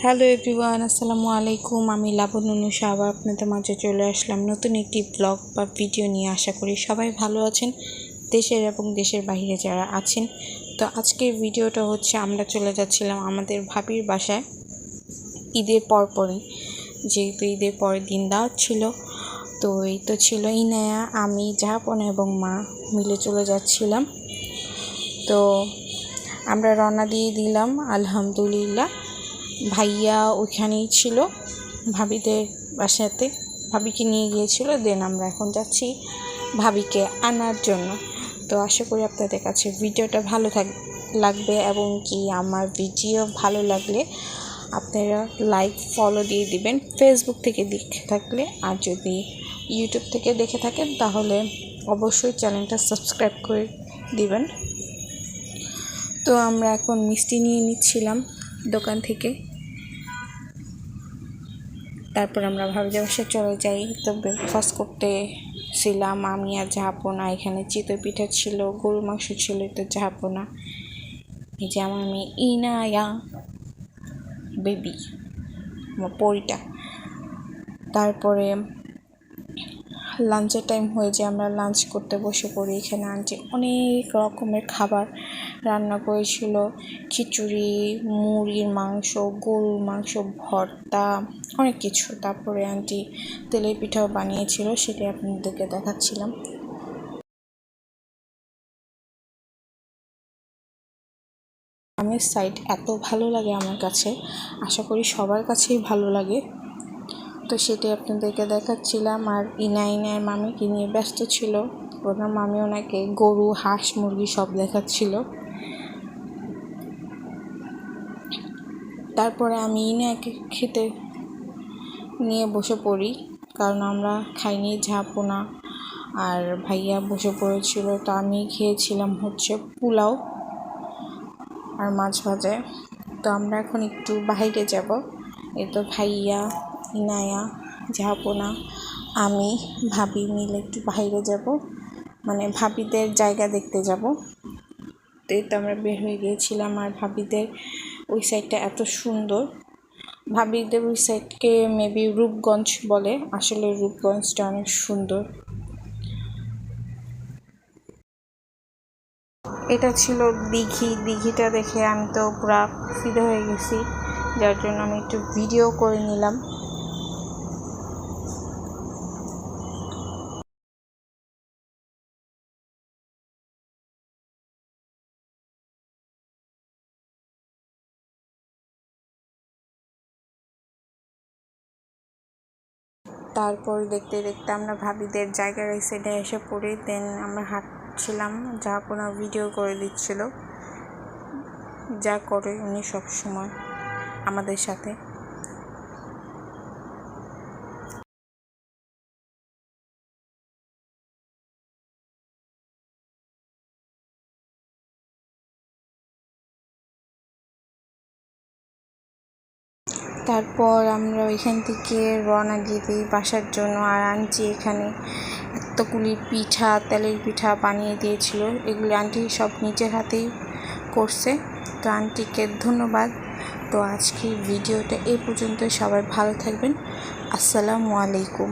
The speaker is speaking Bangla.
হ্যালো এভরিওয়ান, আসসালামু আলাইকুম। আমি লাবণ্য আবার আপনাদের মাঝে চলে আসলাম নতুন একটি ব্লগ বা ভিডিও নিয়ে। আশা করি সবাই ভালো আছেন, দেশের এবং দেশের বাইরে যারা আছেন। তো আজকের ভিডিওটা হচ্ছে আমরা চলে যাচ্ছিলাম আমাদের ভাবির বাসায় ঈদের পরপরই, যেহেতু ঈদের পরের দিন দাওয়াত ছিল। তো এই তো ছিল ইনায়া, আমি, জাহাপনা এবং মা মিলে চলে যাচ্ছিলাম। তো আমরা রওনা দিয়ে দিলাম আলহামদুলিল্লাহ। ভাইয়া ওইখানেই ছিল ভাবিদের বাসাতে, ভাবিকে নিয়ে গিয়েছিল। দেন আমরা এখন যাচ্ছি ভাবিকে আনার জন্য। তো আশা করি আপনাদের কাছে ভিডিওটা ভালো লাগবে, এবং কি আমার ভিডিও ভালো লাগলে আপনারা লাইক ফলো দিয়ে দিবেন ফেসবুক থেকে দেখে থাকলে, আর যদি ইউটিউব থেকে দেখে থাকেন তাহলে অবশ্যই চ্যানেলটা সাবস্ক্রাইব করে দিবেন। তো আমরা এখন মিষ্টি নিয়ে নিচ্ছিলাম দোকান থেকে। তারপর আমরা ভাবিদের বাসায় চলে যাই। তো ব্রেকফাস্ট করতেছিলাম আমি আর জাহাপনা। এখানে চিতই পিঠা ছিল, গরু মাংস ছিল। তো জাহাপনা, এই যে আমার মেয়ে ইনায়া বেবি, আমার পরিটা। তারপরে লাঞ্চের টাইম হয়ে যায়, আমরা লাঞ্চ করতে বসে পড়ি। এখানে আন্টি অনেক রকমের খাবার রান্না করেছিল, খিচুড়ি, মুরগির মাংস, গরুর মাংস, ভর্তা, অনেক কিছু। তারপরে আন্টি তেলের পিঠাও বানিয়েছিল, সেটা আপনাদেরকে দেখাচ্ছিলাম। আমার সাইড এত ভালো লাগে আমার কাছে, আশা করি সবার কাছেই ভালো লাগে। তো সেটাই আপনাদেরকে দেখাচ্ছিলাম। আর ইনায়ের মামিকে নিয়ে ব্যস্ত ছিল, ওনার মামি ওনাকে গরু, হাঁস, মুরগি সব দেখাচ্ছিল। তারপরে আমি ইনায়াকে খেতে নিয়ে বসে পড়ি, কারণ আমরা খাইনি, জাহাপনা আর ভাইয়া বসে পড়েছিল। তো আমি খেয়েছিলাম হচ্ছে পোলাও আর মাছ ভাজা। তো আমরা এখন একটু বাইরে যাব। এই তো ভাইয়া, ইনায়া, জাহাপনা, আমি, ভাবি মিলে একটু বাইরে যাব, মানে ভাবিদের জায়গা দেখতে যাব। তো এই তো আমরা বের হয়ে গিয়েছিলাম। আর ভাবিদের ওই সাইডটা এত সুন্দর, ভাবিদের ওই সাইডকে মেবি রূপগঞ্জ বলে, আসলে রূপগঞ্জটা অনেক সুন্দর। এটা ছিল দিঘিটা দেখে আমি তো পুরা ফিদা হয়ে গেছি, যার জন্য আমি একটু ভিডিও করে নিলাম। তারপর দেখতে দেখতে আমরা ভাবিদের জায়গার এই সাইডে এসে পড়ি। দেন আমরা হাঁটছিলাম, যা কোনো ভিডিও করে দিচ্ছিল, যা করে উনি সবসময় আমাদের সাথে। তারপর আমরা ওইখান থেকে রওনা দিয়ে দিই বাসার জন্য। আর আন্টি এখানে এতগুলি পিঠা, তেলের পিঠা বানিয়ে দিয়েছিল। এগুলি আন্টি সব নিজের হাতেই করছে, তো আন্টিকে ধন্যবাদ। তো আজকের ভিডিওটা এই পর্যন্ত, সবাই ভালো থাকবেন। আসসালামু আলাইকুম।